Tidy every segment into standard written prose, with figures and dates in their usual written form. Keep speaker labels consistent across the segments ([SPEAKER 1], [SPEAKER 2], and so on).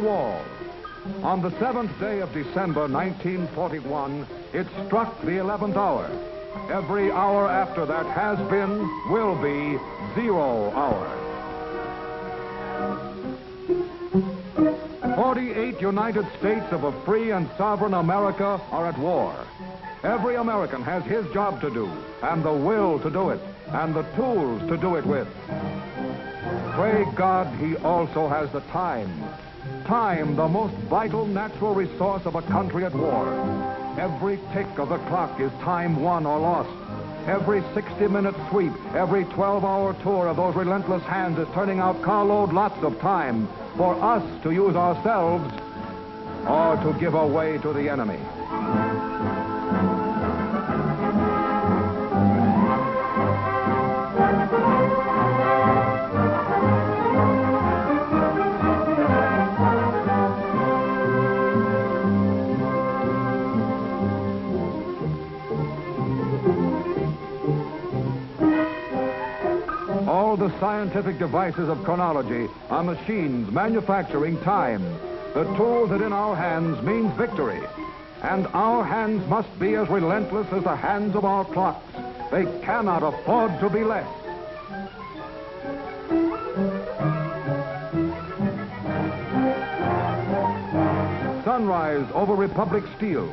[SPEAKER 1] wall. On the 7th day of December, 1941, it struck the 11th hour. Every hour after that has been, will be, 0 hour. 48 United States of a free and sovereign America are at war. Every American has his job to do, and the will to do it, and the tools to do it with. Pray God he also has the time. Time, the most vital natural resource of a country at war. Every tick of the clock is time won or lost. Every 60-minute sweep, every 12-hour tour of those relentless hands is turning out carload lots of time for us to use ourselves or to give away to the enemy. All the scientific devices of chronology are machines manufacturing time. The tool that in our hands means victory. And our hands must be as relentless as the hands of our clocks. They cannot afford to be less. Sunrise over Republic Steel.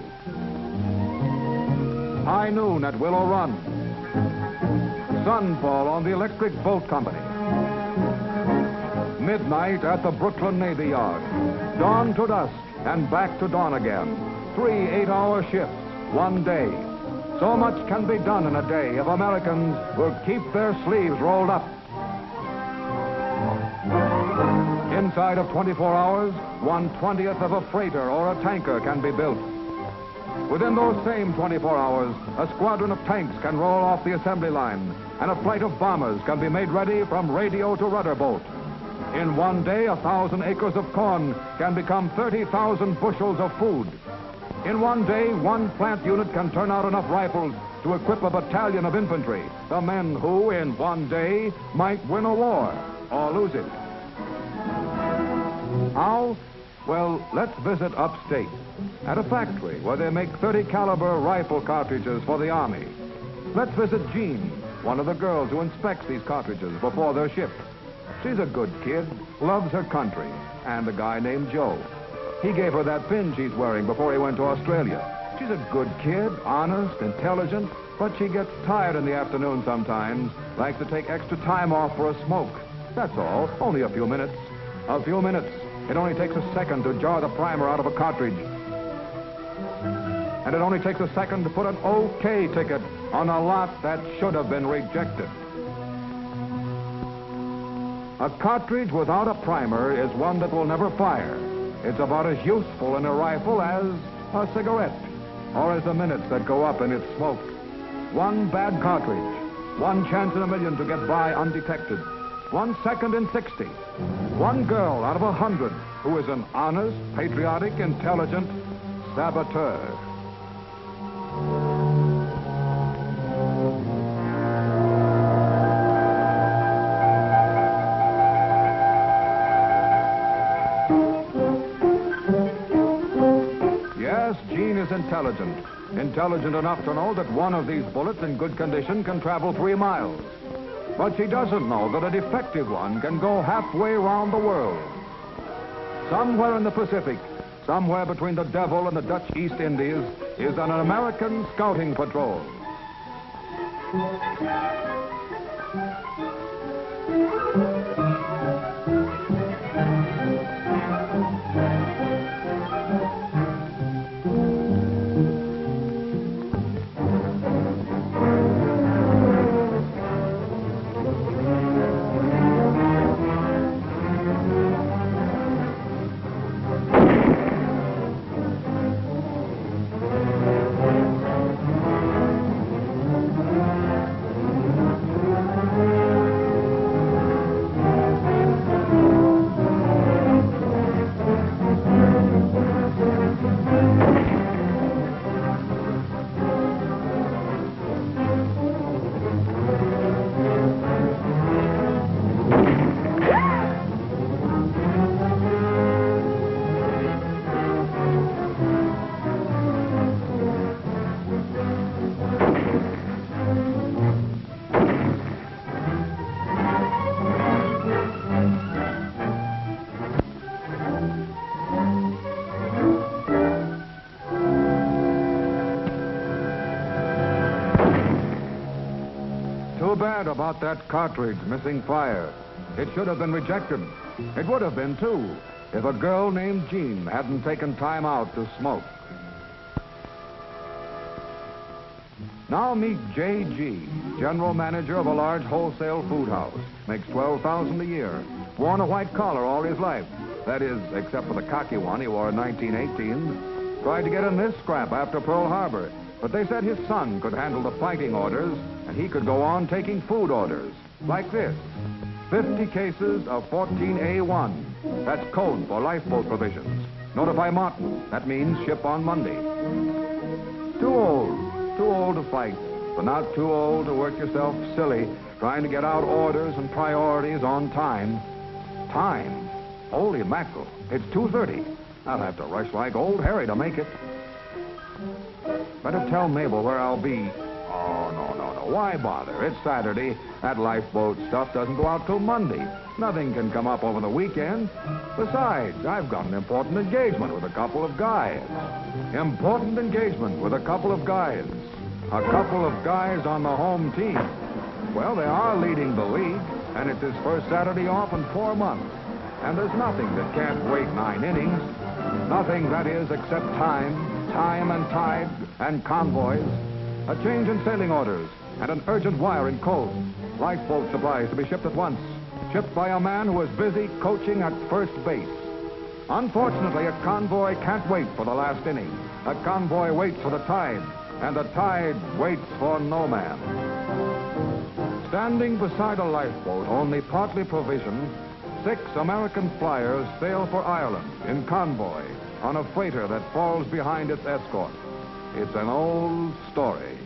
[SPEAKER 1] High noon at Willow Run. Sunfall on the Electric Boat Company. Midnight at the Brooklyn Navy Yard. Dawn to dusk and back to dawn again. 3 8-hour shifts, 1 day. So much can be done in a day if Americans will keep their sleeves rolled up. Inside of 24 hours, 1/20th of a freighter or a tanker can be built. Within those same 24 hours, a squadron of tanks can roll off the assembly line, and a flight of bombers can be made ready from radio to rudder boat. In 1 day, 1,000 acres of corn can become 30,000 bushels of food. In 1 day, 1 plant unit can turn out enough rifles to equip a battalion of infantry, the men who, in 1 day, might win a war or lose it. How? Well, let's visit upstate at a factory where they make 30 caliber rifle cartridges for the Army. Let's visit Jean, one of the girls who inspects these cartridges before they're shipped. She's a good kid, loves her country, and a guy named Joe. He gave her that pin she's wearing before he went to Australia. She's a good kid, honest, intelligent, but she gets tired in the afternoon sometimes, likes to take extra time off for a smoke. That's all, only a few minutes. A few minutes. It only takes a second to jar the primer out of a cartridge. And it only takes a second to put an OK ticket on a lot that should have been rejected. A cartridge without a primer is one that will never fire. It's about as useful in a rifle as a cigarette, or as the minutes that go up in its smoke. 1 bad cartridge, 1 chance in a million to get by undetected. 1 second in 60. 1 girl out of 100 who is an honest, patriotic, intelligent saboteur. Yes, Jean is intelligent. Intelligent enough to know that one of these bullets in good condition can travel 3 miles. But she doesn't know that a defective one can go halfway around the world. Somewhere in the Pacific, somewhere between the Devil and the Dutch East Indies, is an American scouting patrol. bad about that cartridge missing fire. It should have been rejected. It would have been, too, if a girl named Jean hadn't taken time out to smoke. Now meet J.G., general manager of a large wholesale food house. Makes $12,000 a year. Worn a white collar all his life. That is, except for the cocky one he wore in 1918. Tried to get in this scrap after Pearl Harbor, but they said his son could handle the fighting orders, and he could go on taking food orders. Like this. 50 cases of 14A1. That's code for lifeboat provisions. Notify Martin. That means ship on Monday. Too old to fight, but not too old to work yourself silly trying to get out orders and priorities on time. Time? Holy mackerel, it's 2:30. I'll have to rush like old Harry to make it. Better tell Mabel where I'll be. Oh, no. Why bother? It's Saturday. That lifeboat stuff doesn't go out till Monday. Nothing can come up over the weekend. Besides, I've got an important engagement with a couple of guys. Important engagement with a couple of guys. A couple of guys on the home team. Well, they are leading the league, and it's his first Saturday off in 4 months. And there's nothing that can't wait 9 innings. Nothing, that is, except time and tide and convoys. A change in sailing orders and an urgent wire in code. Lifeboat supplies to be shipped at once. Shipped by a man who is busy coaching at first base. Unfortunately, a convoy can't wait for the last inning. A convoy waits for the tide, and the tide waits for no man. Standing beside a lifeboat, only partly provisioned, 6 American flyers sail for Ireland in convoy on a freighter that falls behind its escort. It's an old story.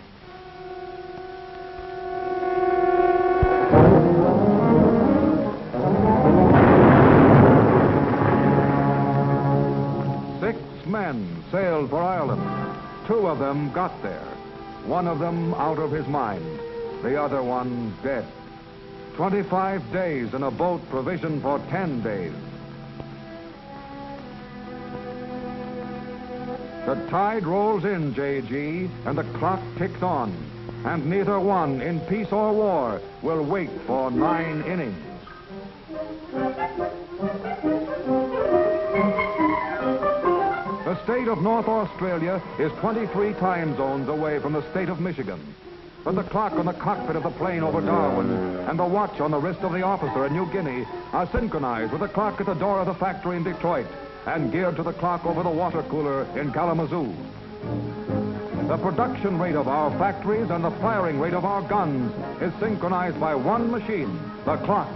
[SPEAKER 1] Men sailed for Ireland. 2 of them got there. 1 of them out of his mind. The other one dead. 25 days in a boat provisioned for 10 days. The tide rolls in, J.G., and the clock ticks on. And neither one, in peace or war, will wait for 9 innings. The state of North Australia is 23 time zones away from the state of Michigan. But the clock on the cockpit of the plane over Darwin and the watch on the wrist of the officer in New Guinea are synchronized with the clock at the door of the factory in Detroit and geared to the clock over the water cooler in Kalamazoo. The production rate of our factories and the firing rate of our guns is synchronized by one machine, the clock.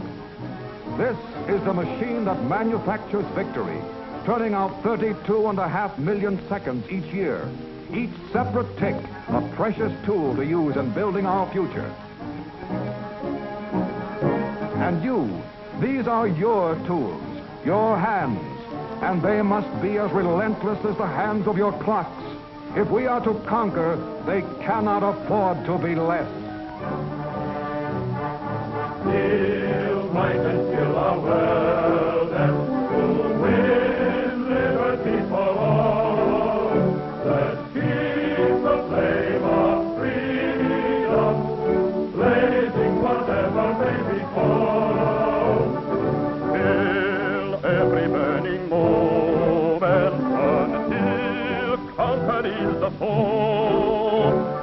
[SPEAKER 1] This is the machine that manufactures victory, turning out 32.5 million seconds each year. Each separate tick, a precious tool to use in building our future. And you, these are your tools, your hands, and they must be as relentless as the hands of your clocks. If we are to conquer, they cannot afford to be less.
[SPEAKER 2] Still might and still our world and to win liberty for all. Let's keep the flame of freedom blazing whatever may befall. Till every burning moment until conquered is the foe.